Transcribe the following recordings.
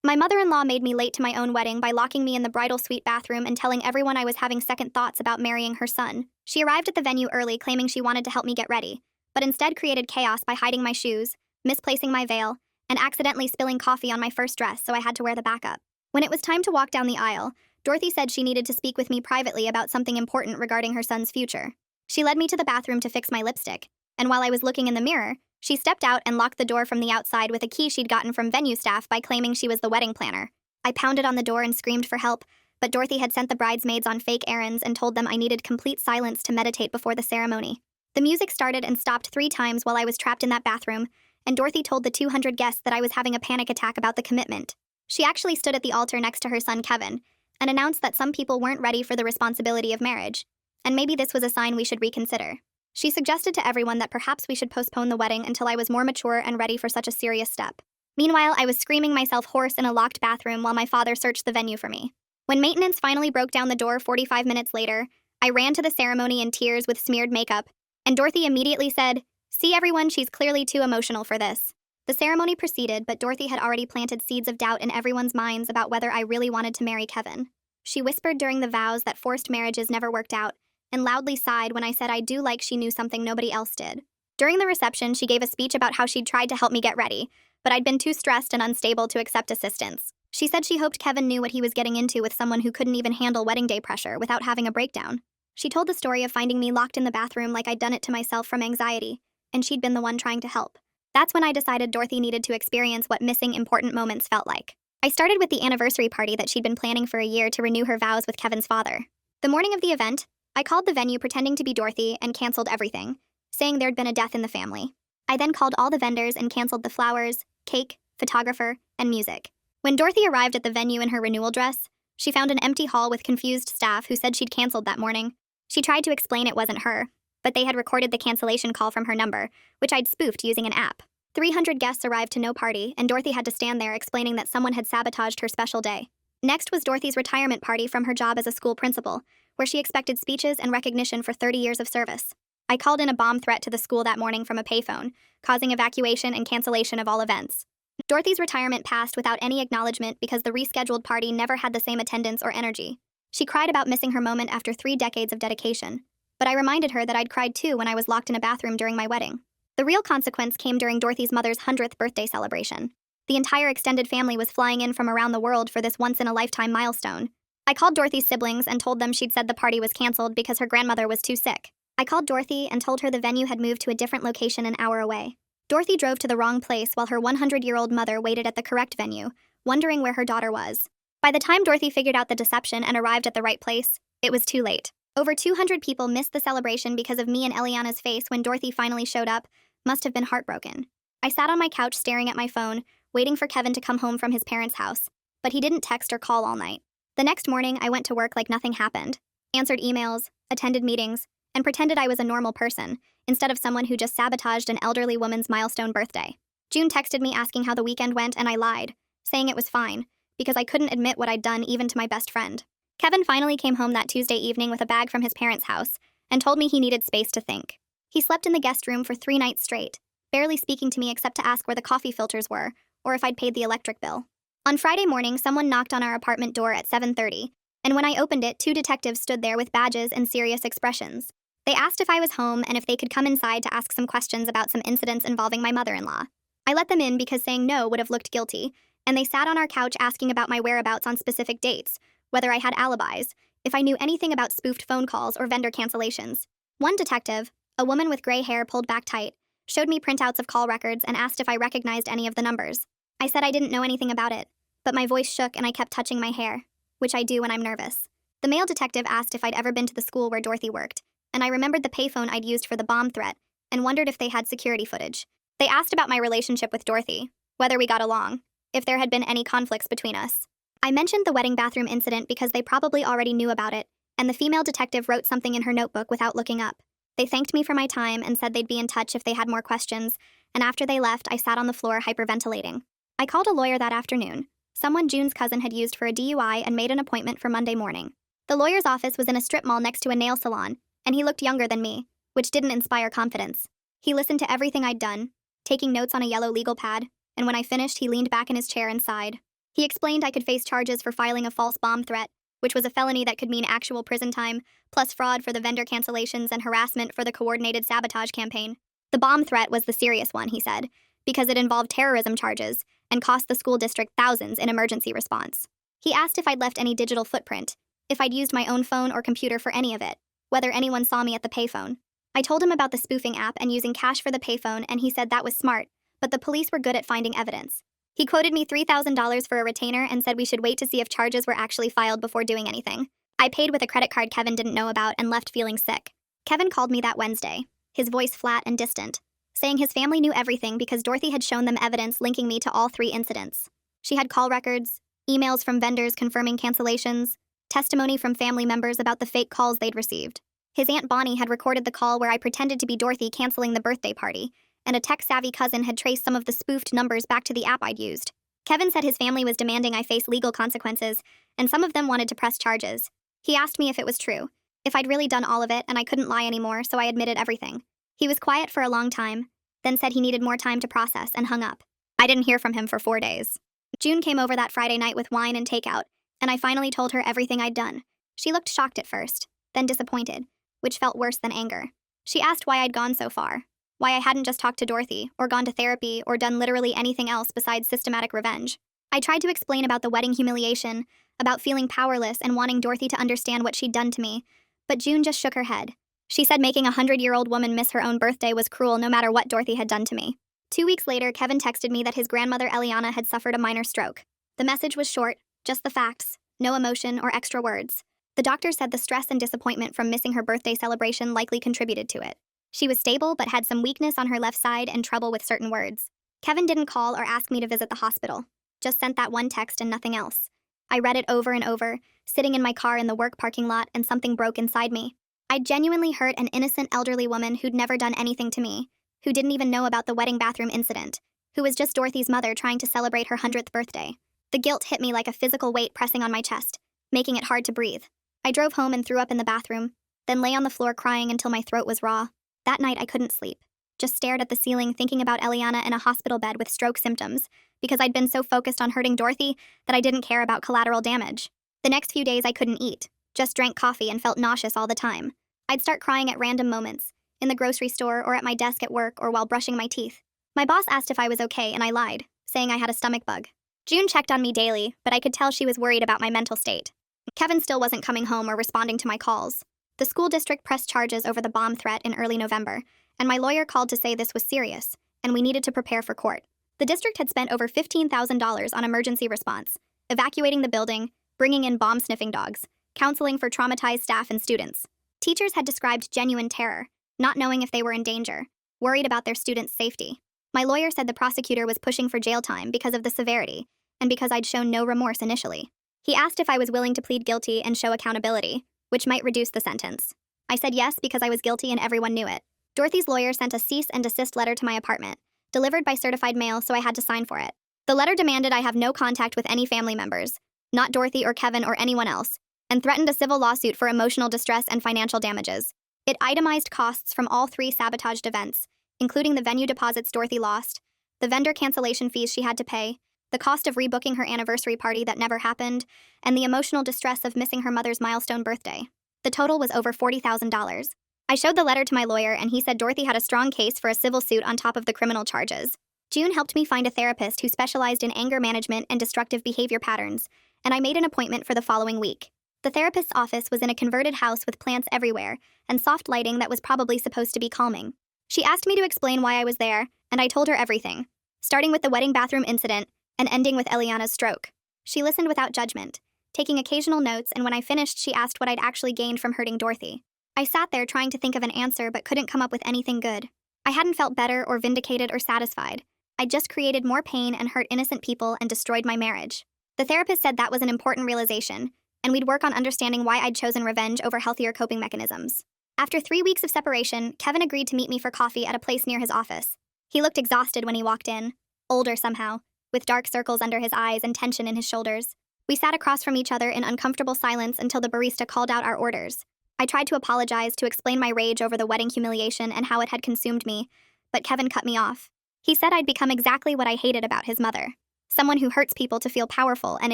My mother-in-law made me late to my own wedding by locking me in the bridal suite bathroom and telling everyone I was having second thoughts about marrying her son. She arrived at the venue early claiming she wanted to help me get ready, but instead created chaos by hiding my shoes, misplacing my veil, and accidentally spilling coffee on my first dress, so I had to wear the backup. When it was time to walk down the aisle, Dorothy said she needed to speak with me privately about something important regarding her son's future. She led me to the bathroom to fix my lipstick, and while I was looking in the mirror, she stepped out and locked the door from the outside with a key she'd gotten from venue staff by claiming she was the wedding planner. I pounded on the door and screamed for help, but Dorothy had sent the bridesmaids on fake errands and told them I needed complete silence to meditate before the ceremony. The music started and stopped 3 times while I was trapped in that bathroom, and Dorothy told the 200 guests that I was having a panic attack about the commitment. She actually stood at the altar next to her son Kevin and announced that some people weren't ready for the responsibility of marriage, and maybe this was a sign we should reconsider. She suggested to everyone that perhaps we should postpone the wedding until I was more mature and ready for such a serious step. Meanwhile, I was screaming myself hoarse in a locked bathroom while my father searched the venue for me. When maintenance finally broke down the door 45 minutes later, I ran to the ceremony in tears with smeared makeup, and Dorothy immediately said, "See everyone, she's clearly too emotional for this." The ceremony proceeded, but Dorothy had already planted seeds of doubt in everyone's minds about whether I really wanted to marry Kevin. She whispered during the vows that forced marriages never worked out, and loudly sighed when I said I do like she knew something nobody else did. During the reception, she gave a speech about how she'd tried to help me get ready, but I'd been too stressed and unstable to accept assistance. She said she hoped Kevin knew what he was getting into with someone who couldn't even handle wedding day pressure without having a breakdown. She told the story of finding me locked in the bathroom like I'd done it to myself from anxiety, and she'd been the one trying to help. That's when I decided Dorothy needed to experience what missing important moments felt like. I started with the anniversary party that she'd been planning for a year to renew her vows with Kevin's father. The morning of the event, I called the venue pretending to be Dorothy and canceled everything, saying there'd been a death in the family. I then called all the vendors and canceled the flowers, cake, photographer, and music. When Dorothy arrived at the venue in her renewal dress, she found an empty hall with confused staff who said she'd canceled that morning. She tried to explain it wasn't her, but they had recorded the cancellation call from her number, which I'd spoofed using an app. 300 guests arrived to no party, and Dorothy had to stand there explaining that someone had sabotaged her special day. Next was Dorothy's retirement party from her job as a school principal, where she expected speeches and recognition for 30 years of service. I called in a bomb threat to the school that morning from a payphone, causing evacuation and cancellation of all events. Dorothy's retirement passed without any acknowledgement because the rescheduled party never had the same attendance or energy. She cried about missing her moment after 3 decades of dedication, but I reminded her that I'd cried too when I was locked in a bathroom during my wedding. The real consequence came during Dorothy's mother's 100th birthday celebration. The entire extended family was flying in from around the world for this once-in-a-lifetime milestone. I called Dorothy's siblings and told them she'd said the party was canceled because her grandmother was too sick. I called Dorothy and told her the venue had moved to a different location an hour away. Dorothy drove to the wrong place while her 100-year-old mother waited at the correct venue, wondering where her daughter was. By the time Dorothy figured out the deception and arrived at the right place, it was too late. Over 200 people missed the celebration because of me and Eliana's face when Dorothy finally showed up. Must have been heartbroken. I sat on my couch staring at my phone, waiting for Kevin to come home from his parents' house, but he didn't text or call all night. The next morning, I went to work like nothing happened, answered emails, attended meetings, and pretended I was a normal person, instead of someone who just sabotaged an elderly woman's milestone birthday. June texted me asking how the weekend went, and I lied, saying it was fine, because I couldn't admit what I'd done even to my best friend. Kevin finally came home that Tuesday evening with a bag from his parents' house, and told me he needed space to think. He slept in the guest room for 3 nights straight, barely speaking to me except to ask where the coffee filters were, or if I'd paid the electric bill. On Friday morning, someone knocked on our apartment door at 7:30, and when I opened it, 2 detectives stood there with badges and serious expressions. They asked if I was home and if they could come inside to ask some questions about some incidents involving my mother-in-law. I let them in because saying no would have looked guilty, and they sat on our couch asking about my whereabouts on specific dates, whether I had alibis, if I knew anything about spoofed phone calls or vendor cancellations. One detective, a woman with gray hair pulled back tight, showed me printouts of call records and asked if I recognized any of the numbers. I said I didn't know anything about it, but my voice shook and I kept touching my hair, which I do when I'm nervous. The male detective asked if I'd ever been to the school where Dorothy worked, and I remembered the payphone I'd used for the bomb threat and wondered if they had security footage. They asked about my relationship with Dorothy, whether we got along, if there had been any conflicts between us. I mentioned the wedding bathroom incident because they probably already knew about it, and the female detective wrote something in her notebook without looking up. They thanked me for my time and said they'd be in touch if they had more questions, and after they left, I sat on the floor hyperventilating. I called a lawyer that afternoon, someone June's cousin had used for a DUI, and made an appointment for Monday morning. The lawyer's office was in a strip mall next to a nail salon, and he looked younger than me, which didn't inspire confidence. He listened to everything I'd done, taking notes on a yellow legal pad, and when I finished, he leaned back in his chair and sighed. He explained I could face charges for filing a false bomb threat, which was a felony that could mean actual prison time, plus fraud for the vendor cancellations and harassment for the coordinated sabotage campaign. The bomb threat was the serious one, he said, because it involved terrorism charges and cost the school district thousands in emergency response. He asked if I'd left any digital footprint, if I'd used my own phone or computer for any of it, whether anyone saw me at the payphone. I told him about the spoofing app and using cash for the payphone, and he said that was smart, but the police were good at finding evidence. He quoted me $3,000 for a retainer and said we should wait to see if charges were actually filed before doing anything. I paid with a credit card Kevin didn't know about and left feeling sick. Kevin called me that Wednesday, his voice flat and distant, saying his family knew everything because Dorothy had shown them evidence linking me to all 3 incidents. She had call records, emails from vendors confirming cancellations, testimony from family members about the fake calls they'd received. His Aunt Bonnie had recorded the call where I pretended to be Dorothy canceling the birthday party, and a tech-savvy cousin had traced some of the spoofed numbers back to the app I'd used. Kevin said his family was demanding I face legal consequences, and some of them wanted to press charges. He asked me if it was true, if I'd really done all of it, and I couldn't lie anymore, so I admitted everything. He was quiet for a long time, then said he needed more time to process and hung up. I didn't hear from him for 4 days. June came over that Friday night with wine and takeout, and I finally told her everything I'd done. She looked shocked at first, then disappointed, which felt worse than anger. She asked why I'd gone so far, why I hadn't just talked to Dorothy, or gone to therapy, or done literally anything else besides systematic revenge. I tried to explain about the wedding humiliation, about feeling powerless and wanting Dorothy to understand what she'd done to me, but June just shook her head. She said making a 100-year-old woman miss her own birthday was cruel no matter what Dorothy had done to me. 2 weeks later, Kevin texted me that his grandmother Eliana had suffered a minor stroke. The message was short, just the facts, no emotion or extra words. The doctor said the stress and disappointment from missing her birthday celebration likely contributed to it. She was stable but had some weakness on her left side and trouble with certain words. Kevin didn't call or ask me to visit the hospital, just sent that one text and nothing else. I read it over and over, sitting in my car in the work parking lot, and something broke inside me. I'd genuinely hurt an innocent elderly woman who'd never done anything to me, who didn't even know about the wedding bathroom incident, who was just Dorothy's mother trying to celebrate her 100th birthday. The guilt hit me like a physical weight pressing on my chest, making it hard to breathe. I drove home and threw up in the bathroom, then lay on the floor crying until my throat was raw. That night I couldn't sleep, just stared at the ceiling thinking about Eliana in a hospital bed with stroke symptoms, because I'd been so focused on hurting Dorothy that I didn't care about collateral damage. The next few days I couldn't eat, just drank coffee and felt nauseous all the time. I'd start crying at random moments, in the grocery store or at my desk at work or while brushing my teeth. My boss asked if I was okay and I lied, saying I had a stomach bug. June checked on me daily, but I could tell she was worried about my mental state. Kevin still wasn't coming home or responding to my calls. The school district pressed charges over the bomb threat in early November, and my lawyer called to say this was serious, and we needed to prepare for court. The district had spent over $15,000 on emergency response, evacuating the building, bringing in bomb-sniffing dogs, counseling for traumatized staff and students. Teachers had described genuine terror, not knowing if they were in danger, worried about their students' safety. My lawyer said the prosecutor was pushing for jail time because of the severity, and because I'd shown no remorse initially. He asked if I was willing to plead guilty and show accountability, which might reduce the sentence. I said yes because I was guilty and everyone knew it. Dorothy's lawyer sent a cease and desist letter to my apartment, delivered by certified mail, so I had to sign for it. The letter demanded I have no contact with any family members, not Dorothy or Kevin or anyone else, and threatened a civil lawsuit for emotional distress and financial damages. It itemized costs from all 3 sabotaged events, including the venue deposits Dorothy lost, the vendor cancellation fees she had to pay, the cost of rebooking her anniversary party that never happened, and the emotional distress of missing her mother's milestone birthday. The total was over $40,000. I showed the letter to my lawyer, and he said Dorothy had a strong case for a civil suit on top of the criminal charges. June helped me find a therapist who specialized in anger management and destructive behavior patterns, and I made an appointment for the following week. The therapist's office was in a converted house with plants everywhere and soft lighting that was probably supposed to be calming. She asked me to explain why I was there, and I told her everything, starting with the wedding bathroom incident and ending with Eliana's stroke. She listened without judgment, taking occasional notes, and when I finished, she asked what I'd actually gained from hurting Dorothy. I sat there trying to think of an answer but couldn't come up with anything good. I hadn't felt better or vindicated or satisfied. I'd just created more pain and hurt innocent people and destroyed my marriage. The therapist said that was an important realization, and we'd work on understanding why I'd chosen revenge over healthier coping mechanisms. After 3 weeks of separation, Kevin agreed to meet me for coffee at a place near his office. He looked exhausted when he walked in, older somehow, with dark circles under his eyes and tension in his shoulders. We sat across from each other in uncomfortable silence until the barista called out our orders. I tried to apologize, to explain my rage over the wedding humiliation and how it had consumed me, but Kevin cut me off. He said I'd become exactly what I hated about his mother. someone who hurts people to feel powerful and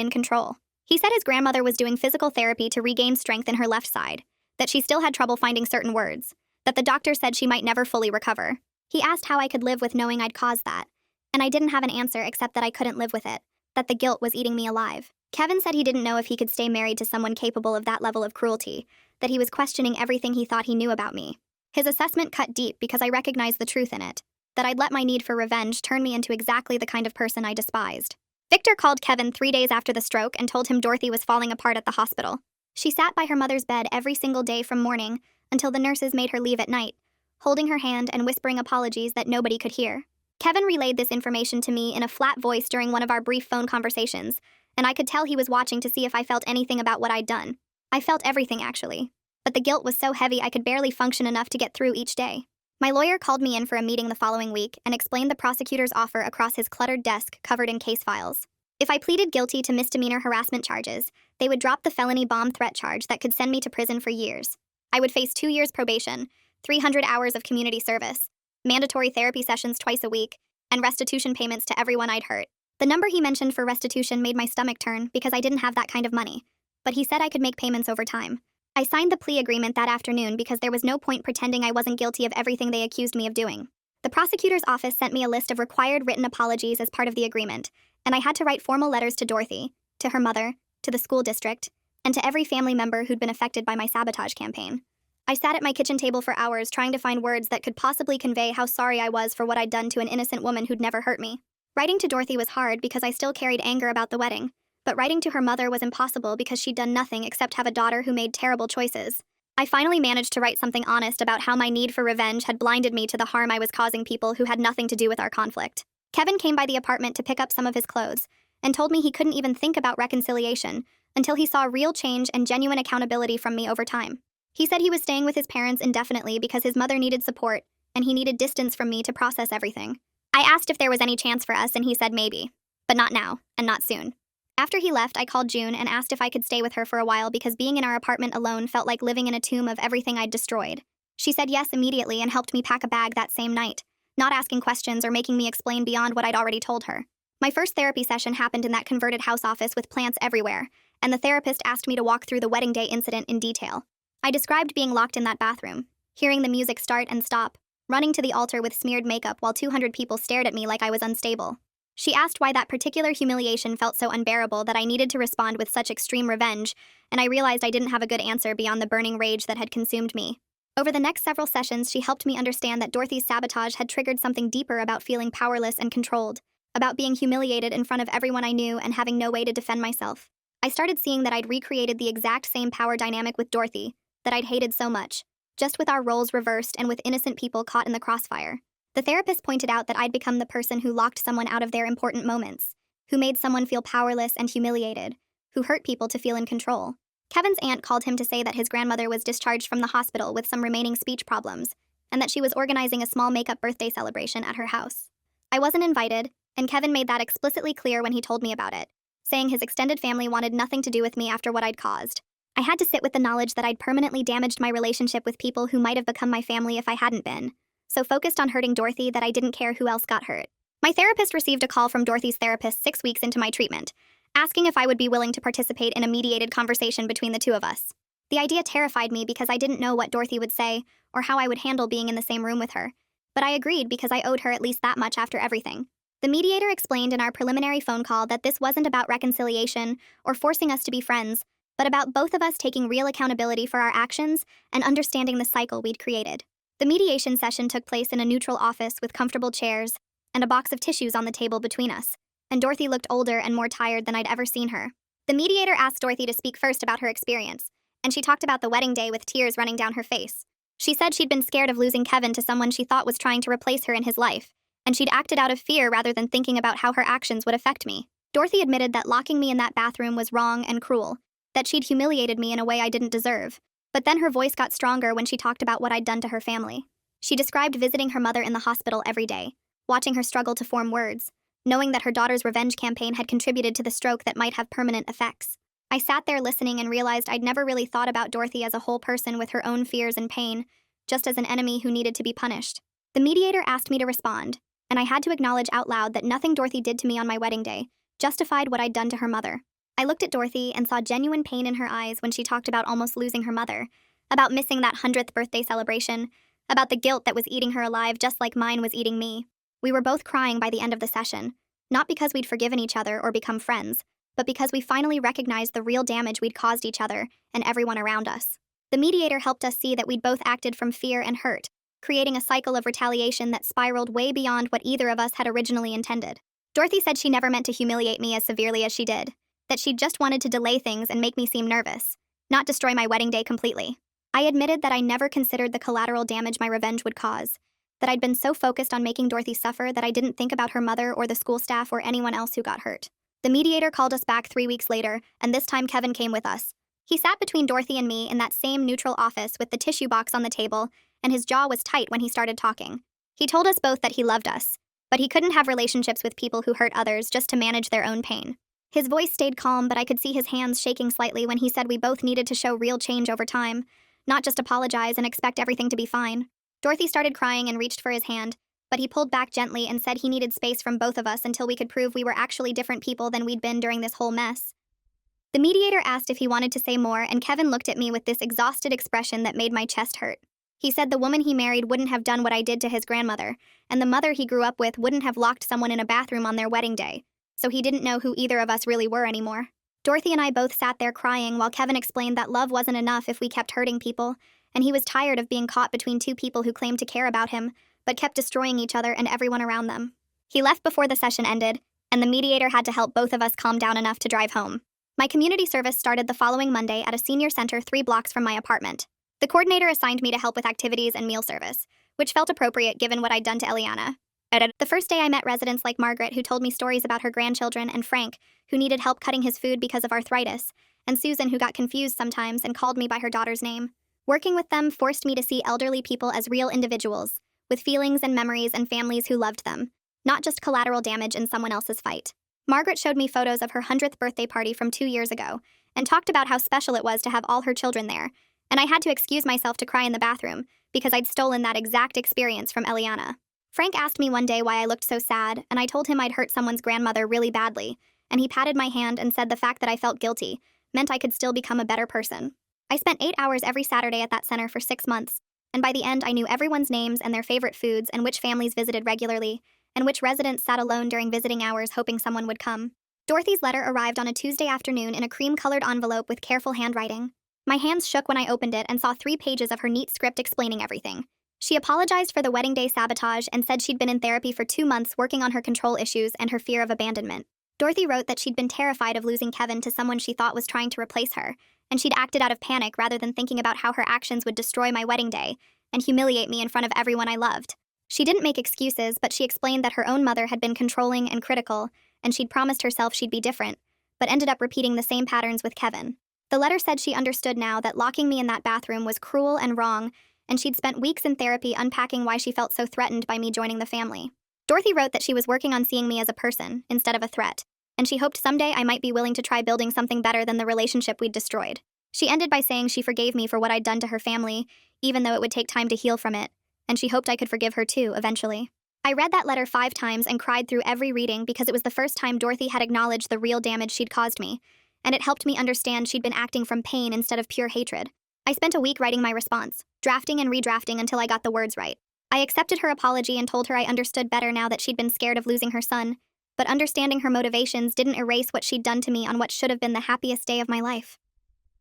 in control. He said his grandmother was doing physical therapy to regain strength in her left side, that she still had trouble finding certain words, that the doctor said she might never fully recover. He asked how I could live with knowing I'd caused that, and I didn't have an answer except that I couldn't live with it, that the guilt was eating me alive. Kevin said he didn't know if he could stay married to someone capable of that level of cruelty, that he was questioning everything he thought he knew about me. His assessment cut deep because I recognized the truth in it, that I'd let my need for revenge turn me into exactly the kind of person I despised. Victor called Kevin 3 days after the stroke and told him Dorothy was falling apart at the hospital. She sat by her mother's bed every single day from morning until the nurses made her leave at night, holding her hand and whispering apologies that nobody could hear. Kevin relayed this information to me in a flat voice during one of our brief phone conversations, and I could tell he was watching to see if I felt anything about what I'd done. I felt everything, actually. But the guilt was so heavy I could barely function enough to get through each day. My lawyer called me in for a meeting the following week and explained the prosecutor's offer across his cluttered desk covered in case files. If I pleaded guilty to misdemeanor harassment charges, they would drop the felony bomb threat charge that could send me to prison for years. I would face 2 years probation, 300 hours of community service, mandatory therapy sessions twice a week, and restitution payments to everyone I'd hurt. The number he mentioned for restitution made my stomach turn because I didn't have that kind of money, but he said I could make payments over time. I signed the plea agreement that afternoon because there was no point pretending I wasn't guilty of everything they accused me of doing. The prosecutor's office sent me a list of required written apologies as part of the agreement, and I had to write formal letters to Dorothy, to her mother, to the school district, and to every family member who'd been affected by my sabotage campaign. I sat at my kitchen table for hours trying to find words that could possibly convey how sorry I was for what I'd done to an innocent woman who'd never hurt me. Writing to Dorothy was hard because I still carried anger about the wedding, but writing to her mother was impossible because she'd done nothing except have a daughter who made terrible choices. I finally managed to write something honest about how my need for revenge had blinded me to the harm I was causing people who had nothing to do with our conflict. Kevin came by the apartment to pick up some of his clothes and told me he couldn't even think about reconciliation until he saw real change and genuine accountability from me over time. He said he was staying with his parents indefinitely because his mother needed support and he needed distance from me to process everything. I asked if there was any chance for us and he said maybe, but not now and not soon. After he left, I called June and asked if I could stay with her for a while because being in our apartment alone felt like living in a tomb of everything I'd destroyed. She said yes immediately and helped me pack a bag that same night, not asking questions or making me explain beyond what I'd already told her. My first therapy session happened in that converted house office with plants everywhere, and the therapist asked me to walk through the wedding day incident in detail. I described being locked in that bathroom, hearing the music start and stop, running to the altar with smeared makeup while 200 people stared at me like I was unstable. She asked why that particular humiliation felt so unbearable that I needed to respond with such extreme revenge, and I realized I didn't have a good answer beyond the burning rage that had consumed me. Over the next several sessions, she helped me understand that Dorothy's sabotage had triggered something deeper about feeling powerless and controlled, about being humiliated in front of everyone I knew and having no way to defend myself. I started seeing that I'd recreated the exact same power dynamic with Dorothy that I'd hated so much, just with our roles reversed and with innocent people caught in the crossfire. The therapist pointed out that I'd become the person who locked someone out of their important moments, who made someone feel powerless and humiliated, who hurt people to feel in control. Kevin's aunt called him to say that his grandmother was discharged from the hospital with some remaining speech problems, and that she was organizing a small make-up birthday celebration at her house. I wasn't invited, and Kevin made that explicitly clear when he told me about it, saying his extended family wanted nothing to do with me after what I'd caused. I had to sit with the knowledge that I'd permanently damaged my relationship with people who might have become my family if I hadn't been, so focused on hurting Dorothy that I didn't care who else got hurt. My therapist received a call from Dorothy's therapist 6 weeks into my treatment, asking if I would be willing to participate in a mediated conversation between the two of us. The idea terrified me because I didn't know what Dorothy would say or how I would handle being in the same room with her, but I agreed because I owed her at least that much after everything. The mediator explained in our preliminary phone call that this wasn't about reconciliation or forcing us to be friends, but about both of us taking real accountability for our actions and understanding the cycle we'd created. The mediation session took place in a neutral office with comfortable chairs and a box of tissues on the table between us, and Dorothy looked older and more tired than I'd ever seen her. The mediator asked Dorothy to speak first about her experience, and she talked about the wedding day with tears running down her face. She said she'd been scared of losing Kevin to someone she thought was trying to replace her in his life, and she'd acted out of fear rather than thinking about how her actions would affect me. Dorothy admitted that locking me in that bathroom was wrong and cruel, that she'd humiliated me in a way I didn't deserve. But then her voice got stronger when she talked about what I'd done to her family. She described visiting her mother in the hospital every day, watching her struggle to form words, knowing that her daughter's revenge campaign had contributed to the stroke that might have permanent effects. I sat there listening and realized I'd never really thought about Dorothy as a whole person with her own fears and pain, just as an enemy who needed to be punished. The mediator asked me to respond, and I had to acknowledge out loud that nothing Dorothy did to me on my wedding day justified what I'd done to her mother. I looked at Dorothy and saw genuine pain in her eyes when she talked about almost losing her mother, about missing that 100th birthday celebration, about the guilt that was eating her alive just like mine was eating me. We were both crying by the end of the session, not because we'd forgiven each other or become friends, but because we finally recognized the real damage we'd caused each other and everyone around us. The mediator helped us see that we'd both acted from fear and hurt, creating a cycle of retaliation that spiraled way beyond what either of us had originally intended. Dorothy said she never meant to humiliate me as severely as she did, that she just wanted to delay things and make me seem nervous, not destroy my wedding day completely. I admitted that I never considered the collateral damage my revenge would cause, that I'd been so focused on making Dorothy suffer that I didn't think about her mother or the school staff or anyone else who got hurt. The mediator called us back 3 weeks later, and this time Kevin came with us. He sat between Dorothy and me in that same neutral office with the tissue box on the table, and his jaw was tight when he started talking. He told us both that he loved us, but he couldn't have relationships with people who hurt others just to manage their own pain. His voice stayed calm, but I could see his hands shaking slightly when he said we both needed to show real change over time, not just apologize and expect everything to be fine. Dorothy started crying and reached for his hand, but he pulled back gently and said he needed space from both of us until we could prove we were actually different people than we'd been during this whole mess. The mediator asked if he wanted to say more, and Kevin looked at me with this exhausted expression that made my chest hurt. He said the woman he married wouldn't have done what I did to his grandmother, and the mother he grew up with wouldn't have locked someone in a bathroom on their wedding day, so he didn't know who either of us really were anymore. Dorothy and I both sat there crying while Kevin explained that love wasn't enough if we kept hurting people, and he was tired of being caught between two people who claimed to care about him, but kept destroying each other and everyone around them. He left before the session ended, and the mediator had to help both of us calm down enough to drive home. My community service started the following Monday at a senior center 3 blocks from my apartment. The coordinator assigned me to help with activities and meal service, which felt appropriate given what I'd done to Eliana. The first day I met residents like Margaret, who told me stories about her grandchildren, and Frank, who needed help cutting his food because of arthritis, and Susan, who got confused sometimes and called me by her daughter's name. Working with them forced me to see elderly people as real individuals, with feelings and memories and families who loved them, not just collateral damage in someone else's fight. Margaret showed me photos of her 100th birthday party from 2 years ago, and talked about how special it was to have all her children there, and I had to excuse myself to cry in the bathroom because I'd stolen that exact experience from Eliana. Frank asked me one day why I looked so sad, and I told him I'd hurt someone's grandmother really badly, and he patted my hand and said the fact that I felt guilty meant I could still become a better person. I spent 8 hours every Saturday at that center for 6 months, and by the end I knew everyone's names and their favorite foods and which families visited regularly, and which residents sat alone during visiting hours hoping someone would come. Dorothy's letter arrived on a Tuesday afternoon in a cream-colored envelope with careful handwriting. My hands shook when I opened it and saw 3 pages of her neat script explaining everything. She apologized for the wedding day sabotage and said she'd been in therapy for 2 months working on her control issues and her fear of abandonment. Dorothy wrote that she'd been terrified of losing Kevin to someone she thought was trying to replace her, and she'd acted out of panic rather than thinking about how her actions would destroy my wedding day and humiliate me in front of everyone I loved. She didn't make excuses, but she explained that her own mother had been controlling and critical, and she'd promised herself she'd be different, but ended up repeating the same patterns with Kevin. The letter said she understood now that locking me in that bathroom was cruel and wrong, and she'd spent weeks in therapy unpacking why she felt so threatened by me joining the family. Dorothy wrote that she was working on seeing me as a person instead of a threat, and she hoped someday I might be willing to try building something better than the relationship we'd destroyed. She ended by saying she forgave me for what I'd done to her family, even though it would take time to heal from it, and she hoped I could forgive her too, eventually. I read that letter 5 times and cried through every reading because it was the first time Dorothy had acknowledged the real damage she'd caused me, and it helped me understand she'd been acting from pain instead of pure hatred. I spent a week writing my response, drafting and redrafting until I got the words right. I accepted her apology and told her I understood better now that she'd been scared of losing her son, but understanding her motivations didn't erase what she'd done to me on what should have been the happiest day of my life.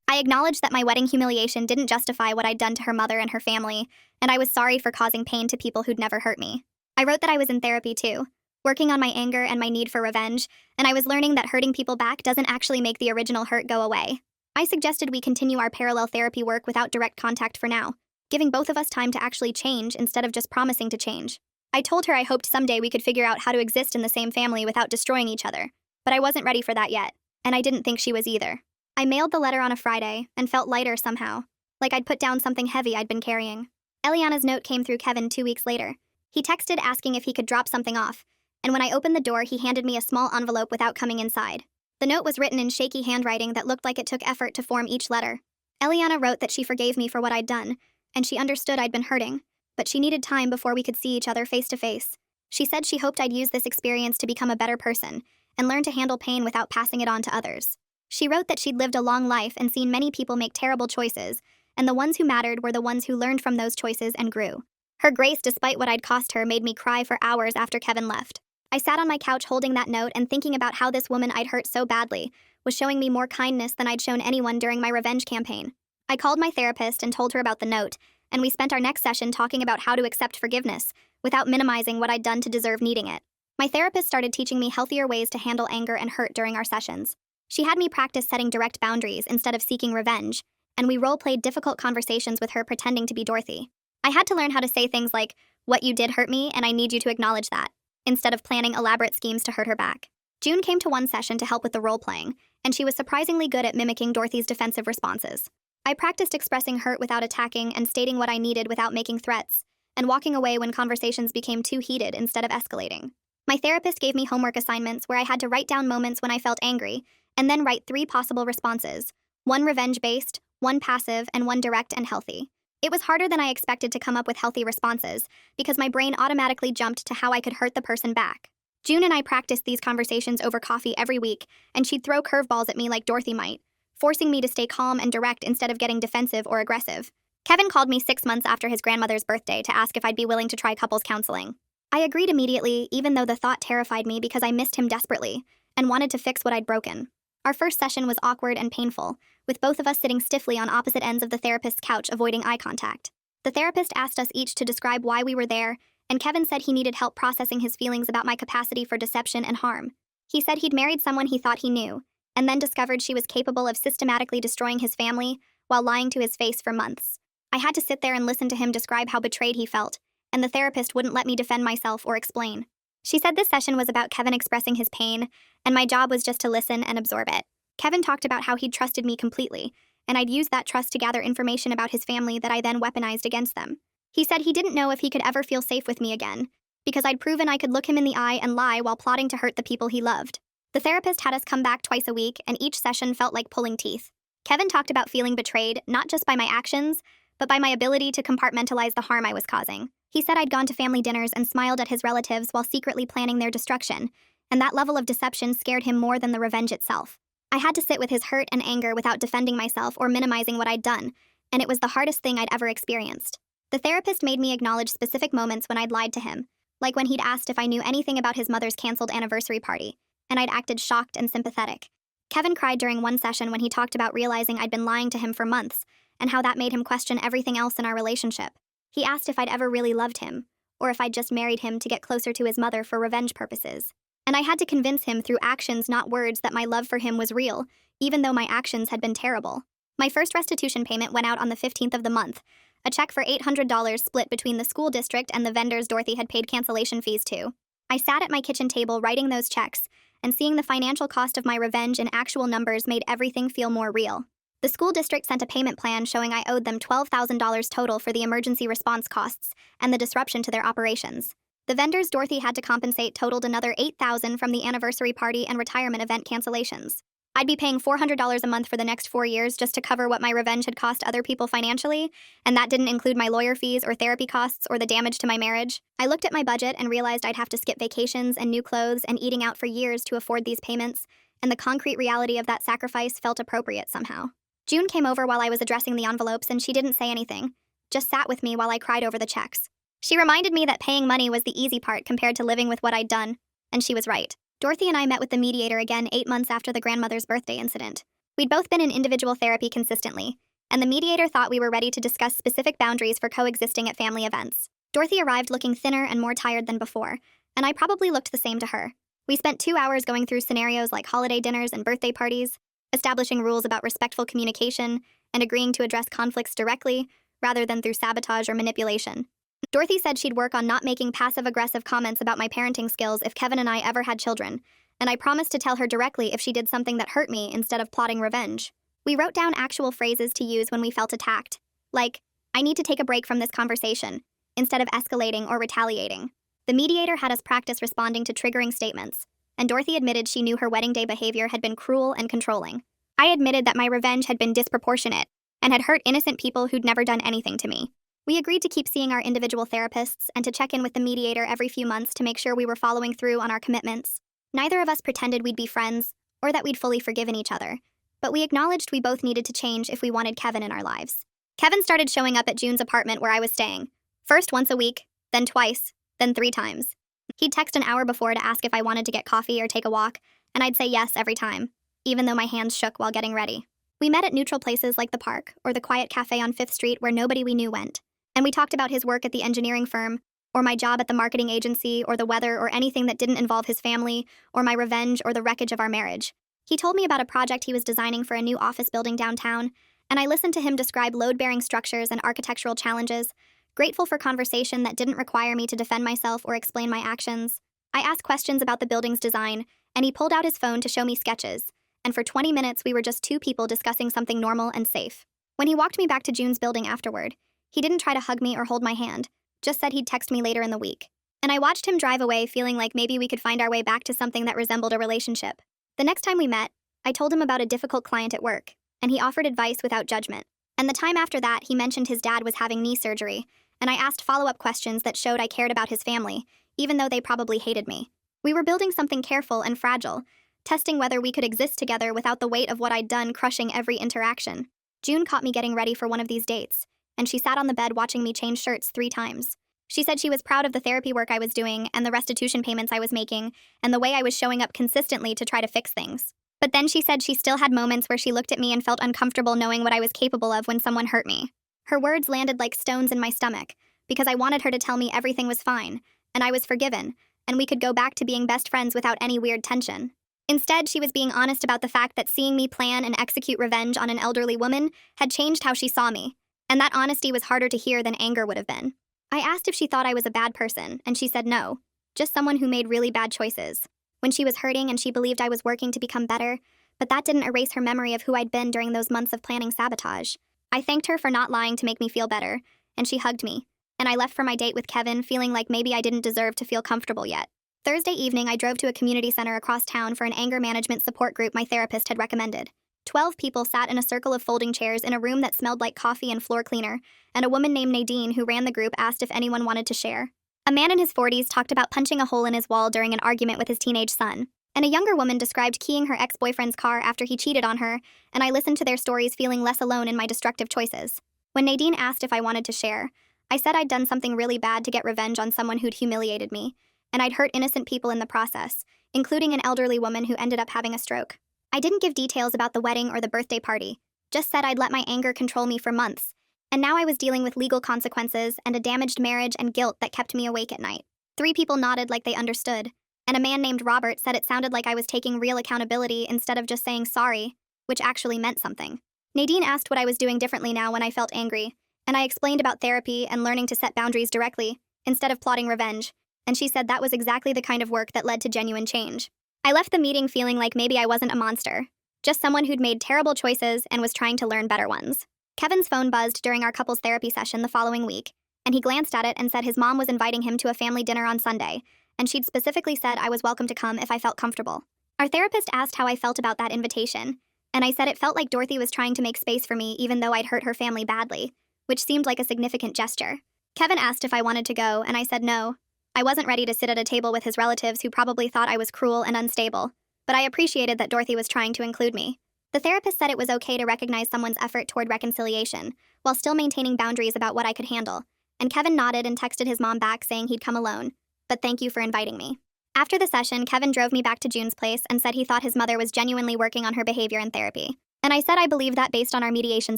I acknowledged that my wedding humiliation didn't justify what I'd done to her mother and her family, and I was sorry for causing pain to people who'd never hurt me. I wrote that I was in therapy too, working on my anger and my need for revenge, and I was learning that hurting people back doesn't actually make the original hurt go away. I suggested we continue our parallel therapy work without direct contact for now, giving both of us time to actually change instead of just promising to change. I told her I hoped someday we could figure out how to exist in the same family without destroying each other, but I wasn't ready for that yet, and I didn't think she was either. I mailed the letter on a Friday and felt lighter somehow, like I'd put down something heavy I'd been carrying. Eliana's note came through Kevin 2 weeks later. He texted asking if he could drop something off, and when I opened the door, he handed me a small envelope without coming inside. The note was written in shaky handwriting that looked like it took effort to form each letter. Eliana wrote that she forgave me for what I'd done, and she understood I'd been hurting, but she needed time before we could see each other face to face. She said she hoped I'd use this experience to become a better person, and learn to handle pain without passing it on to others. She wrote that she'd lived a long life and seen many people make terrible choices, and the ones who mattered were the ones who learned from those choices and grew. Her grace, despite what I'd cost her, made me cry for hours after Kevin left. I sat on my couch holding that note and thinking about how this woman I'd hurt so badly was showing me more kindness than I'd shown anyone during my revenge campaign. I called my therapist and told her about the note, and we spent our next session talking about how to accept forgiveness without minimizing what I'd done to deserve needing it. My therapist started teaching me healthier ways to handle anger and hurt during our sessions. She had me practice setting direct boundaries instead of seeking revenge, and we role-played difficult conversations with her pretending to be Dorothy. I had to learn how to say things like, "What you did hurt me, and I need you to acknowledge that," instead of planning elaborate schemes to hurt her back. June came to one session to help with the role-playing, and she was surprisingly good at mimicking Dorothy's defensive responses. I practiced expressing hurt without attacking and stating what I needed without making threats, and walking away when conversations became too heated instead of escalating. My therapist gave me homework assignments where I had to write down moments when I felt angry, and then write 3 possible responses: one revenge-based, one passive, and one direct and healthy. It was harder than I expected to come up with healthy responses, because my brain automatically jumped to how I could hurt the person back. June and I practiced these conversations over coffee every week, and she'd throw curveballs at me like Dorothy might, forcing me to stay calm and direct instead of getting defensive or aggressive. Kevin called me 6 months after his grandmother's birthday to ask if I'd be willing to try couples counseling. I agreed immediately, even though the thought terrified me because I missed him desperately and wanted to fix what I'd broken. Our first session was awkward and painful, with both of us sitting stiffly on opposite ends of the therapist's couch, avoiding eye contact. The therapist asked us each to describe why we were there, and Kevin said he needed help processing his feelings about my capacity for deception and harm. He said he'd married someone he thought he knew, and then discovered she was capable of systematically destroying his family while lying to his face for months. I had to sit there and listen to him describe how betrayed he felt, and the therapist wouldn't let me defend myself or explain. She said this session was about Kevin expressing his pain, and my job was just to listen and absorb it. Kevin talked about how he'd trusted me completely, and I'd used that trust to gather information about his family that I then weaponized against them. He said he didn't know if he could ever feel safe with me again, because I'd proven I could look him in the eye and lie while plotting to hurt the people he loved. The therapist had us come back twice a week, and each session felt like pulling teeth. Kevin talked about feeling betrayed, not just by my actions, but by my ability to compartmentalize the harm I was causing. He said I'd gone to family dinners and smiled at his relatives while secretly planning their destruction, and that level of deception scared him more than the revenge itself. I had to sit with his hurt and anger without defending myself or minimizing what I'd done, and it was the hardest thing I'd ever experienced. The therapist made me acknowledge specific moments when I'd lied to him, like when he'd asked if I knew anything about his mother's canceled anniversary party, and I'd acted shocked and sympathetic. Kevin cried during one session when he talked about realizing I'd been lying to him for months, and how that made him question everything else in our relationship. He asked if I'd ever really loved him, or if I'd just married him to get closer to his mother for revenge purposes. And I had to convince him through actions, not words, that my love for him was real, even though my actions had been terrible. My first restitution payment went out on the 15th of the month, a check for $800 split between the school district and the vendors Dorothy had paid cancellation fees to. I sat at my kitchen table writing those checks, and seeing the financial cost of my revenge in actual numbers made everything feel more real. The school district sent a payment plan showing I owed them $12,000 total for the emergency response costs and the disruption to their operations. The vendors Dorothy had to compensate totaled another $8,000 from the anniversary party and retirement event cancellations. I'd be paying $400 a month for the next 4 years just to cover what my revenge had cost other people financially, and that didn't include my lawyer fees or therapy costs or the damage to my marriage. I looked at my budget and realized I'd have to skip vacations and new clothes and eating out for years to afford these payments, and the concrete reality of that sacrifice felt appropriate somehow. June came over while I was addressing the envelopes, and she didn't say anything, just sat with me while I cried over the checks. She reminded me that paying money was the easy part compared to living with what I'd done, and she was right. Dorothy and I met with the mediator again 8 months after the grandmother's birthday incident. We'd both been in individual therapy consistently, and the mediator thought we were ready to discuss specific boundaries for coexisting at family events. Dorothy arrived looking thinner and more tired than before, and I probably looked the same to her. We spent 2 hours going through scenarios like holiday dinners and birthday parties, establishing rules about respectful communication, and agreeing to address conflicts directly, rather than through sabotage or manipulation. Dorothy said she'd work on not making passive-aggressive comments about my parenting skills if Kevin and I ever had children, and I promised to tell her directly if she did something that hurt me instead of plotting revenge. We wrote down actual phrases to use when we felt attacked, like, "I need to take a break from this conversation," instead of escalating or retaliating. The mediator had us practice responding to triggering statements, and Dorothy admitted she knew her wedding day behavior had been cruel and controlling. I admitted that my revenge had been disproportionate and had hurt innocent people who'd never done anything to me. We agreed to keep seeing our individual therapists and to check in with the mediator every few months to make sure we were following through on our commitments. Neither of us pretended we'd be friends or that we'd fully forgiven each other, but we acknowledged we both needed to change if we wanted Kevin in our lives. Kevin started showing up at June's apartment where I was staying, first once a week, then twice, then 3 times. He'd text an hour before to ask if I wanted to get coffee or take a walk, and I'd say yes every time, even though my hands shook while getting ready. We met at neutral places like the park or the quiet cafe on 5th Street where nobody we knew went, and we talked about his work at the engineering firm, or my job at the marketing agency, or the weather, or anything that didn't involve his family, or my revenge, or the wreckage of our marriage. He told me about a project he was designing for a new office building downtown, and I listened to him describe load-bearing structures and architectural challenges, grateful for conversation that didn't require me to defend myself or explain my actions. I asked questions about the building's design, and he pulled out his phone to show me sketches, and for 20 minutes we were just 2 people discussing something normal and safe. When he walked me back to June's building afterward, he didn't try to hug me or hold my hand, just said he'd text me later in the week. And I watched him drive away feeling like maybe we could find our way back to something that resembled a relationship. The next time we met, I told him about a difficult client at work, and he offered advice without judgment. And the time after that, he mentioned his dad was having knee surgery, and I asked follow-up questions that showed I cared about his family, even though they probably hated me. We were building something careful and fragile, testing whether we could exist together without the weight of what I'd done crushing every interaction. June caught me getting ready for one of these dates, and she sat on the bed watching me change shirts 3 times. She said she was proud of the therapy work I was doing and the restitution payments I was making and the way I was showing up consistently to try to fix things. But then she said she still had moments where she looked at me and felt uncomfortable knowing what I was capable of when someone hurt me. Her words landed like stones in my stomach because I wanted her to tell me everything was fine and I was forgiven and we could go back to being best friends without any weird tension. Instead, she was being honest about the fact that seeing me plan and execute revenge on an elderly woman had changed how she saw me, and that honesty was harder to hear than anger would have been. I asked if she thought I was a bad person, and she said no, just someone who made really bad choices. When she was hurting and she believed I was working to become better, but that didn't erase her memory of who I'd been during those months of planning sabotage. I thanked her for not lying to make me feel better, and she hugged me, and I left for my date with Kevin feeling like maybe I didn't deserve to feel comfortable yet. Thursday evening, I drove to a community center across town for an anger management support group my therapist had recommended. 12 people sat in a circle of folding chairs in a room that smelled like coffee and floor cleaner, and a woman named Nadine who ran the group asked if anyone wanted to share. A man in his 40s talked about punching a hole in his wall during an argument with his teenage son, and a younger woman described keying her ex-boyfriend's car after he cheated on her, and I listened to their stories feeling less alone in my destructive choices. When Nadine asked if I wanted to share, I said I'd done something really bad to get revenge on someone who'd humiliated me, and I'd hurt innocent people in the process, including an elderly woman who ended up having a stroke. I didn't give details about the wedding or the birthday party, just said I'd let my anger control me for months, and now I was dealing with legal consequences and a damaged marriage and guilt that kept me awake at night. 3 people nodded like they understood, and a man named Robert said it sounded like I was taking real accountability instead of just saying sorry, which actually meant something. Nadine asked what I was doing differently now when I felt angry, and I explained about therapy and learning to set boundaries directly, instead of plotting revenge, and she said that was exactly the kind of work that led to genuine change. I left the meeting feeling like maybe I wasn't a monster, just someone who'd made terrible choices and was trying to learn better ones. Kevin's phone buzzed during our couples therapy session the following week, and he glanced at it and said his mom was inviting him to a family dinner on Sunday, and she'd specifically said I was welcome to come if I felt comfortable. Our therapist asked how I felt about that invitation, and I said it felt like Dorothy was trying to make space for me even though I'd hurt her family badly, which seemed like a significant gesture. Kevin asked if I wanted to go, and I said no. I wasn't ready to sit at a table with his relatives who probably thought I was cruel and unstable, but I appreciated that Dorothy was trying to include me. The therapist said it was okay to recognize someone's effort toward reconciliation, while still maintaining boundaries about what I could handle, and Kevin nodded and texted his mom back saying he'd come alone, but thank you for inviting me. After the session, Kevin drove me back to June's place and said he thought his mother was genuinely working on her behavior in therapy, and I said I believed that based on our mediation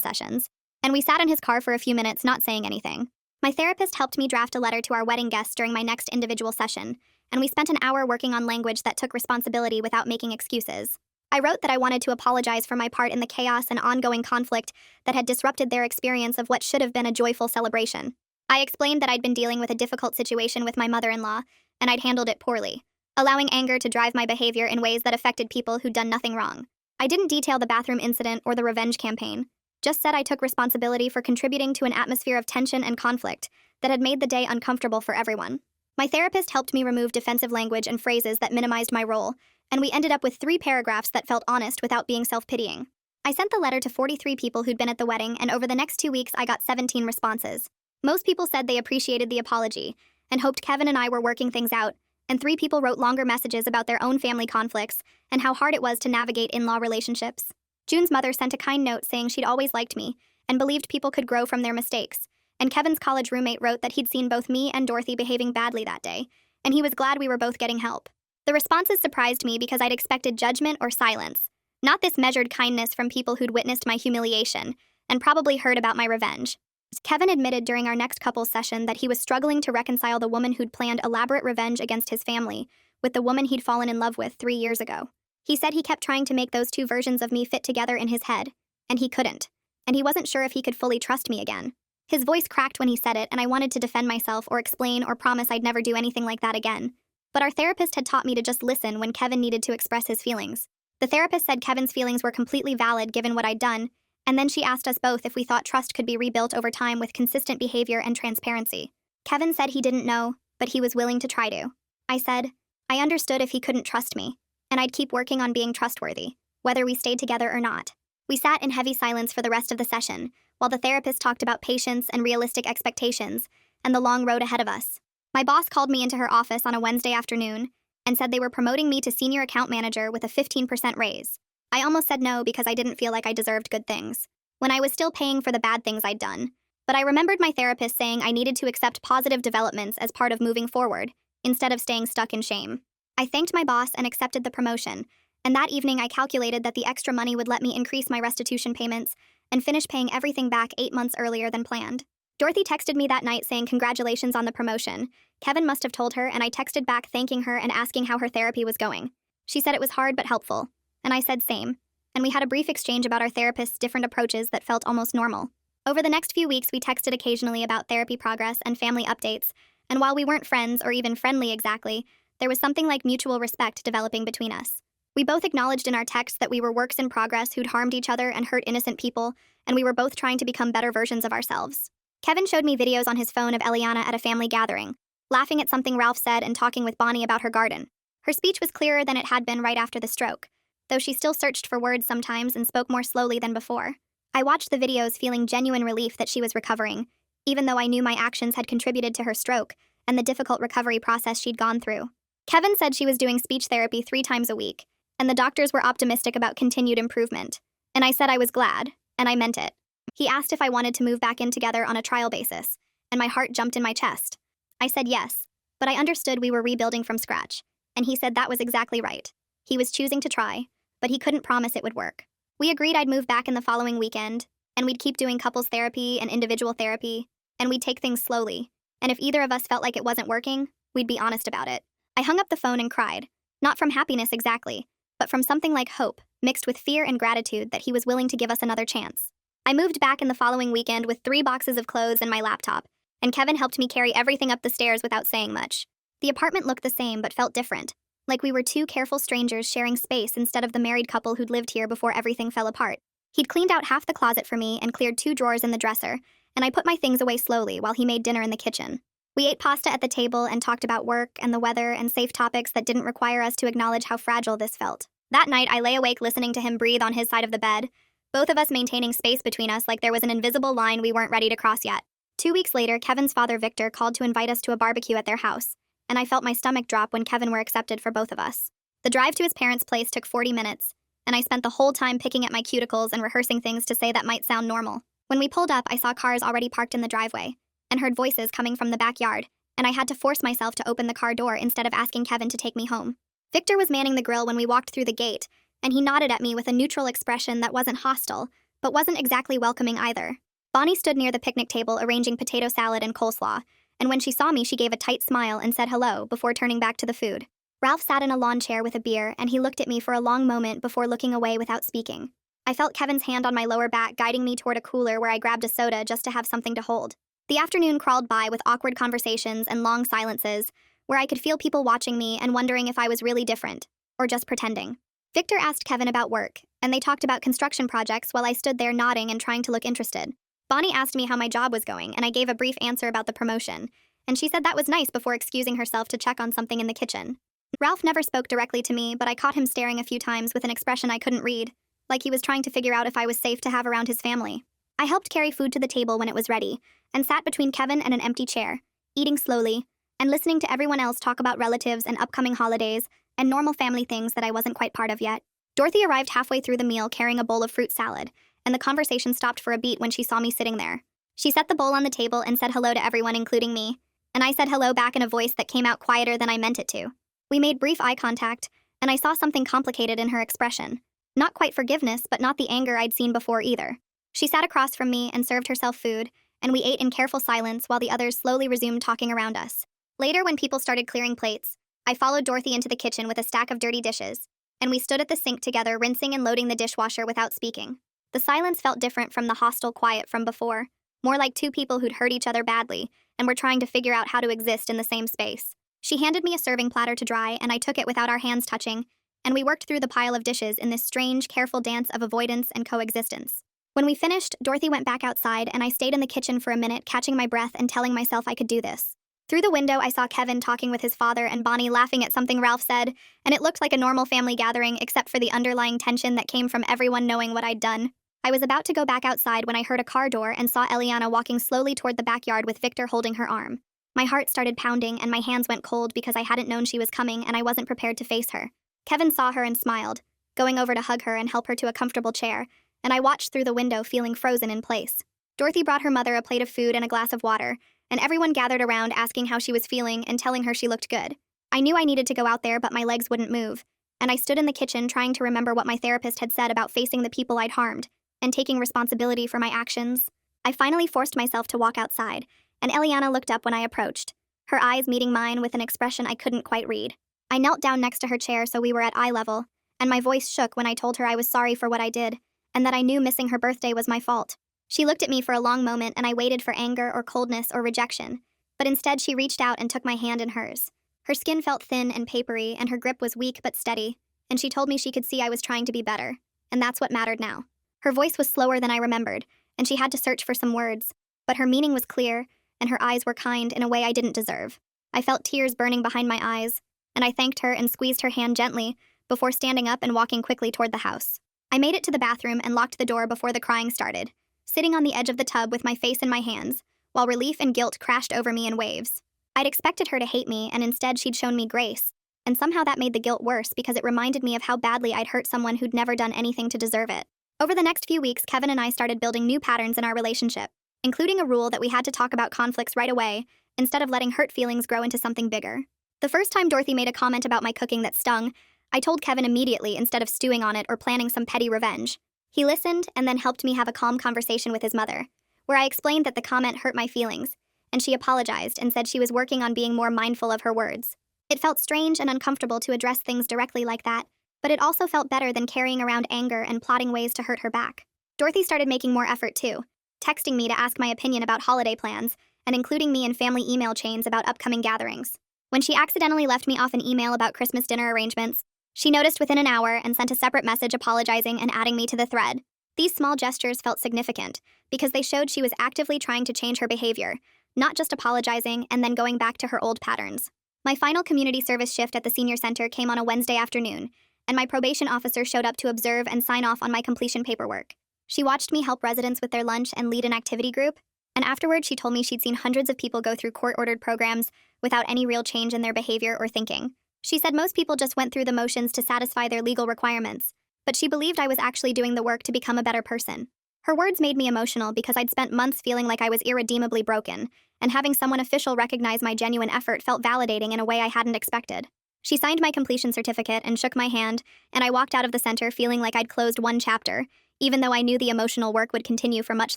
sessions, and we sat in his car for a few minutes not saying anything. My therapist helped me draft a letter to our wedding guests during my next individual session, and we spent an hour working on language that took responsibility without making excuses. I wrote that I wanted to apologize for my part in the chaos and ongoing conflict that had disrupted their experience of what should have been a joyful celebration. I explained that I'd been dealing with a difficult situation with my mother-in-law, and I'd handled it poorly, allowing anger to drive my behavior in ways that affected people who'd done nothing wrong. I didn't detail the bathroom incident or the revenge campaign, just said I took responsibility for contributing to an atmosphere of tension and conflict that had made the day uncomfortable for everyone. My therapist helped me remove defensive language and phrases that minimized my role, and we ended up with 3 paragraphs that felt honest without being self-pitying. I sent the letter to 43 people who'd been at the wedding, and over the next 2 weeks I got 17 responses. Most people said they appreciated the apology and hoped Kevin and I were working things out, and 3 people wrote longer messages about their own family conflicts and how hard it was to navigate in-law relationships. June's mother sent a kind note saying she'd always liked me and believed people could grow from their mistakes, and Kevin's college roommate wrote that he'd seen both me and Dorothy behaving badly that day, and he was glad we were both getting help. The responses surprised me because I'd expected judgment or silence, not this measured kindness from people who'd witnessed my humiliation and probably heard about my revenge. Kevin admitted during our next couples session that he was struggling to reconcile the woman who'd planned elaborate revenge against his family with the woman he'd fallen in love with 3 years ago. He said he kept trying to make those 2 versions of me fit together in his head, and he couldn't, and he wasn't sure if he could fully trust me again. His voice cracked when he said it, and I wanted to defend myself or explain or promise I'd never do anything like that again. But our therapist had taught me to just listen when Kevin needed to express his feelings. The therapist said Kevin's feelings were completely valid given what I'd done, and then she asked us both if we thought trust could be rebuilt over time with consistent behavior and transparency. Kevin said he didn't know, but he was willing to try to. I said, I understood if he couldn't trust me, and I'd keep working on being trustworthy, whether we stayed together or not. We sat in heavy silence for the rest of the session, while the therapist talked about patience and realistic expectations, and the long road ahead of us. My boss called me into her office on a Wednesday afternoon and said they were promoting me to senior account manager with a 15% raise. I almost said no because I didn't feel like I deserved good things, when I was still paying for the bad things I'd done. But I remembered my therapist saying I needed to accept positive developments as part of moving forward, instead of staying stuck in shame. I thanked my boss and accepted the promotion, and that evening I calculated that the extra money would let me increase my restitution payments and finish paying everything back 8 months earlier than planned. Dorothy texted me that night saying congratulations on the promotion. Kevin must have told her, and I texted back thanking her and asking how her therapy was going. She said it was hard but helpful, and I said same, and we had a brief exchange about our therapist's different approaches that felt almost normal. Over the next few weeks, we texted occasionally about therapy progress and family updates, and while we weren't friends or even friendly exactly, there was something like mutual respect developing between us. We both acknowledged in our texts that we were works in progress who'd harmed each other and hurt innocent people, and we were both trying to become better versions of ourselves. Kevin showed me videos on his phone of Eliana at a family gathering, laughing at something Ralph said and talking with Bonnie about her garden. Her speech was clearer than it had been right after the stroke, though she still searched for words sometimes and spoke more slowly than before. I watched the videos feeling genuine relief that she was recovering, even though I knew my actions had contributed to her stroke and the difficult recovery process she'd gone through. Kevin said she was doing speech therapy 3 times a week, and the doctors were optimistic about continued improvement. And I said I was glad, and I meant it. He asked if I wanted to move back in together on a trial basis, and my heart jumped in my chest. I said yes, but I understood we were rebuilding from scratch, and he said that was exactly right. He was choosing to try, but he couldn't promise it would work. We agreed I'd move back in the following weekend, and we'd keep doing couples therapy and individual therapy, and we'd take things slowly, and if either of us felt like it wasn't working, we'd be honest about it. I hung up the phone and cried, not from happiness exactly, but from something like hope, mixed with fear and gratitude that he was willing to give us another chance. I moved back in the following weekend with 3 boxes of clothes and my laptop, and Kevin helped me carry everything up the stairs without saying much. The apartment looked the same but felt different, like we were 2 careful strangers sharing space instead of the married couple who'd lived here before everything fell apart. He'd cleaned out half the closet for me and cleared 2 drawers in the dresser, and I put my things away slowly while he made dinner in the kitchen. We ate pasta at the table and talked about work and the weather and safe topics that didn't require us to acknowledge how fragile this felt. That night, I lay awake listening to him breathe on his side of the bed, both of us maintaining space between us like there was an invisible line we weren't ready to cross yet. 2 weeks later, Kevin's father, Victor, called to invite us to a barbecue at their house, and I felt my stomach drop when Kevin were accepted for both of us. The drive to his parents' place took 40 minutes, and I spent the whole time picking at my cuticles and rehearsing things to say that might sound normal. When we pulled up, I saw cars already parked in the driveway, and heard voices coming from the backyard, and I had to force myself to open the car door instead of asking Kevin to take me home. Victor was manning the grill when we walked through the gate, and he nodded at me with a neutral expression that wasn't hostile, but wasn't exactly welcoming either. Bonnie stood near the picnic table arranging potato salad and coleslaw, and when she saw me, she gave a tight smile and said hello before turning back to the food. Ralph sat in a lawn chair with a beer, and he looked at me for a long moment before looking away without speaking. I felt Kevin's hand on my lower back guiding me toward a cooler where I grabbed a soda just to have something to hold. The afternoon crawled by with awkward conversations and long silences, where I could feel people watching me and wondering if I was really different, or just pretending. Victor asked Kevin about work, and they talked about construction projects while I stood there nodding and trying to look interested. Bonnie asked me how my job was going, and I gave a brief answer about the promotion, and she said that was nice before excusing herself to check on something in the kitchen. Ralph never spoke directly to me, but I caught him staring a few times with an expression I couldn't read, like he was trying to figure out if I was safe to have around his family. I helped carry food to the table when it was ready, and sat between Kevin and an empty chair, eating slowly, and listening to everyone else talk about relatives and upcoming holidays and normal family things that I wasn't quite part of yet. Dorothy arrived halfway through the meal carrying a bowl of fruit salad, and the conversation stopped for a beat when she saw me sitting there. She set the bowl on the table and said hello to everyone, including me, and I said hello back in a voice that came out quieter than I meant it to. We made brief eye contact, and I saw something complicated in her expression. Not quite forgiveness, but not the anger I'd seen before either. She sat across from me and served herself food, and we ate in careful silence while the others slowly resumed talking around us. Later, when people started clearing plates, I followed Dorothy into the kitchen with a stack of dirty dishes, and we stood at the sink together, rinsing and loading the dishwasher without speaking. The silence felt different from the hostile quiet from before, more like two people who'd hurt each other badly and were trying to figure out how to exist in the same space. She handed me a serving platter to dry, and I took it without our hands touching, and we worked through the pile of dishes in this strange, careful dance of avoidance and coexistence. When we finished, Dorothy went back outside, and I stayed in the kitchen for a minute, catching my breath and telling myself I could do this. Through the window, I saw Kevin talking with his father and Bonnie laughing at something Ralph said, and it looked like a normal family gathering except for the underlying tension that came from everyone knowing what I'd done. I was about to go back outside when I heard a car door and saw Eliana walking slowly toward the backyard with Victor holding her arm. My heart started pounding and my hands went cold because I hadn't known she was coming and I wasn't prepared to face her. Kevin saw her and smiled, going over to hug her and help her to a comfortable chair, and I watched through the window feeling frozen in place. Dorothy brought her mother a plate of food and a glass of water, and everyone gathered around asking how she was feeling and telling her she looked good. I knew I needed to go out there, but my legs wouldn't move, and I stood in the kitchen trying to remember what my therapist had said about facing the people I'd harmed and taking responsibility for my actions. I finally forced myself to walk outside, and Eliana looked up when I approached, her eyes meeting mine with an expression I couldn't quite read. I knelt down next to her chair so we were at eye level, and my voice shook when I told her I was sorry for what I did, and that I knew missing her birthday was my fault. She looked at me for a long moment, and I waited for anger or coldness or rejection, but instead she reached out and took my hand in hers. Her skin felt thin and papery, and her grip was weak but steady, and she told me she could see I was trying to be better, and that's what mattered now. Her voice was slower than I remembered, and she had to search for some words, but her meaning was clear, and her eyes were kind in a way I didn't deserve. I felt tears burning behind my eyes, and I thanked her and squeezed her hand gently before standing up and walking quickly toward the house. I made it to the bathroom and locked the door before the crying started, sitting on the edge of the tub with my face in my hands, while relief and guilt crashed over me in waves. I'd expected her to hate me, and instead she'd shown me grace, and somehow that made the guilt worse because it reminded me of how badly I'd hurt someone who'd never done anything to deserve it. Over the next few weeks, Kevin and I started building new patterns in our relationship, including a rule that we had to talk about conflicts right away, instead of letting hurt feelings grow into something bigger. The first time Dorothy made a comment about my cooking that stung, I told Kevin immediately instead of stewing on it or planning some petty revenge. He listened and then helped me have a calm conversation with his mother, where I explained that the comment hurt my feelings, and she apologized and said she was working on being more mindful of her words. It felt strange and uncomfortable to address things directly like that, but it also felt better than carrying around anger and plotting ways to hurt her back. Dorothy started making more effort too, texting me to ask my opinion about holiday plans and including me in family email chains about upcoming gatherings. When she accidentally left me off an email about Christmas dinner arrangements, she noticed within an hour and sent a separate message apologizing and adding me to the thread. These small gestures felt significant because they showed she was actively trying to change her behavior, not just apologizing and then going back to her old patterns. My final community service shift at the senior center came on a Wednesday afternoon, and my probation officer showed up to observe and sign off on my completion paperwork. She watched me help residents with their lunch and lead an activity group, and afterward she told me she'd seen hundreds of people go through court-ordered programs without any real change in their behavior or thinking. She said most people just went through the motions to satisfy their legal requirements, but she believed I was actually doing the work to become a better person. Her words made me emotional because I'd spent months feeling like I was irredeemably broken, and having someone official recognize my genuine effort felt validating in a way I hadn't expected. She signed my completion certificate and shook my hand, and I walked out of the center feeling like I'd closed one chapter, even though I knew the emotional work would continue for much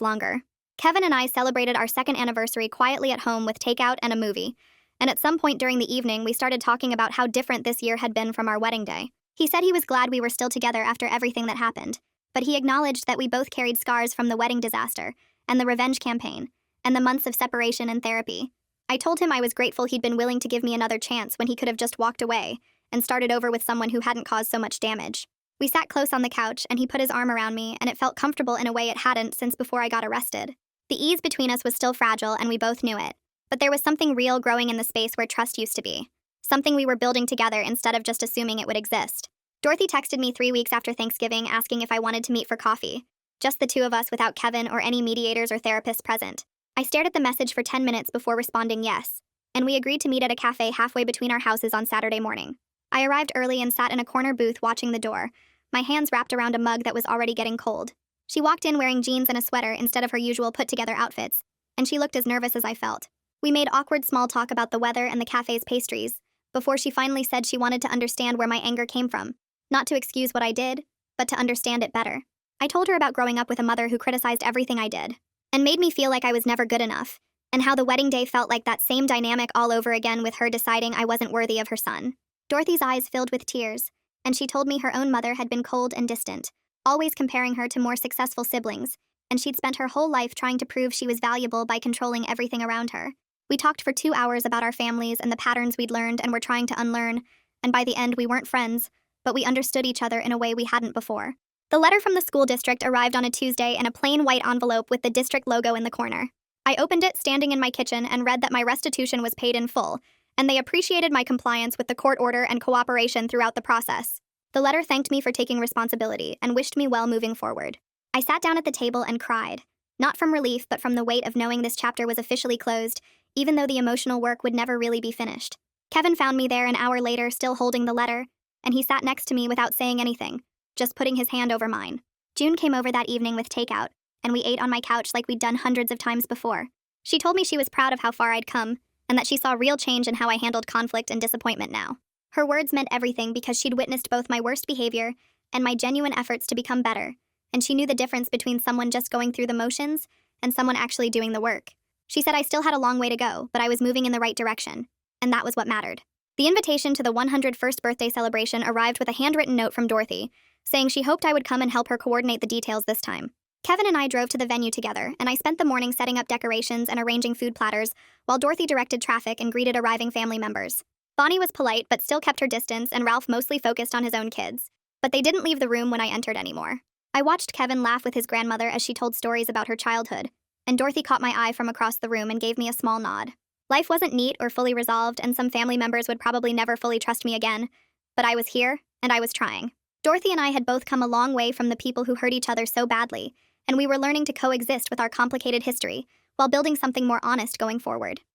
longer. Kevin and I celebrated our second anniversary quietly at home with takeout and a movie, and at some point during the evening we started talking about how different this year had been from our wedding day. He said he was glad we were still together after everything that happened, but he acknowledged that we both carried scars from the wedding disaster, and the revenge campaign, and the months of separation and therapy. I told him I was grateful he'd been willing to give me another chance when he could have just walked away and started over with someone who hadn't caused so much damage. We sat close on the couch, and he put his arm around me, and it felt comfortable in a way it hadn't since before I got arrested. The ease between us was still fragile, and we both knew it, but there was something real growing in the space where trust used to be, something we were building together instead of just assuming it would exist. Dorothy texted me 3 weeks after Thanksgiving asking if I wanted to meet for coffee, just the two of us without Kevin or any mediators or therapists present. I stared at the message for 10 minutes before responding yes, and we agreed to meet at a cafe halfway between our houses on Saturday morning. I arrived early and sat in a corner booth watching the door, my hands wrapped around a mug that was already getting cold. She walked in wearing jeans and a sweater instead of her usual put-together outfits, and she looked as nervous as I felt. We made awkward small talk about the weather and the cafe's pastries, before she finally said she wanted to understand where my anger came from. Not to excuse what I did, but to understand it better. I told her about growing up with a mother who criticized everything I did, and made me feel like I was never good enough, and how the wedding day felt like that same dynamic all over again with her deciding I wasn't worthy of her son. Dorothy's eyes filled with tears, and she told me her own mother had been cold and distant, always comparing her to more successful siblings, and she'd spent her whole life trying to prove she was valuable by controlling everything around her. We talked for 2 hours about our families and the patterns we'd learned and were trying to unlearn, and by the end we weren't friends, but we understood each other in a way we hadn't before. The letter from the school district arrived on a Tuesday in a plain white envelope with the district logo in the corner. I opened it standing in my kitchen and read that my restitution was paid in full, and they appreciated my compliance with the court order and cooperation throughout the process. The letter thanked me for taking responsibility and wished me well moving forward. I sat down at the table and cried, not from relief but from the weight of knowing this chapter was officially closed, even though the emotional work would never really be finished. Kevin found me there an hour later still holding the letter, and he sat next to me without saying anything, just putting his hand over mine. June came over that evening with takeout, and we ate on my couch like we'd done hundreds of times before. She told me she was proud of how far I'd come, and that she saw real change in how I handled conflict and disappointment now. Her words meant everything because she'd witnessed both my worst behavior and my genuine efforts to become better, and she knew the difference between someone just going through the motions and someone actually doing the work. She said I still had a long way to go, but I was moving in the right direction, and that was what mattered. The invitation to the 101st birthday celebration arrived with a handwritten note from Dorothy, saying she hoped I would come and help her coordinate the details this time. Kevin and I drove to the venue together, and I spent the morning setting up decorations and arranging food platters, while Dorothy directed traffic and greeted arriving family members. Bonnie was polite but still kept her distance, and Ralph mostly focused on his own kids. But they didn't leave the room when I entered anymore. I watched Kevin laugh with his grandmother as she told stories about her childhood, and Dorothy caught my eye from across the room and gave me a small nod. Life wasn't neat or fully resolved, and some family members would probably never fully trust me again, but I was here, and I was trying. Dorothy and I had both come a long way from the people who hurt each other so badly, and we were learning to coexist with our complicated history, while building something more honest going forward.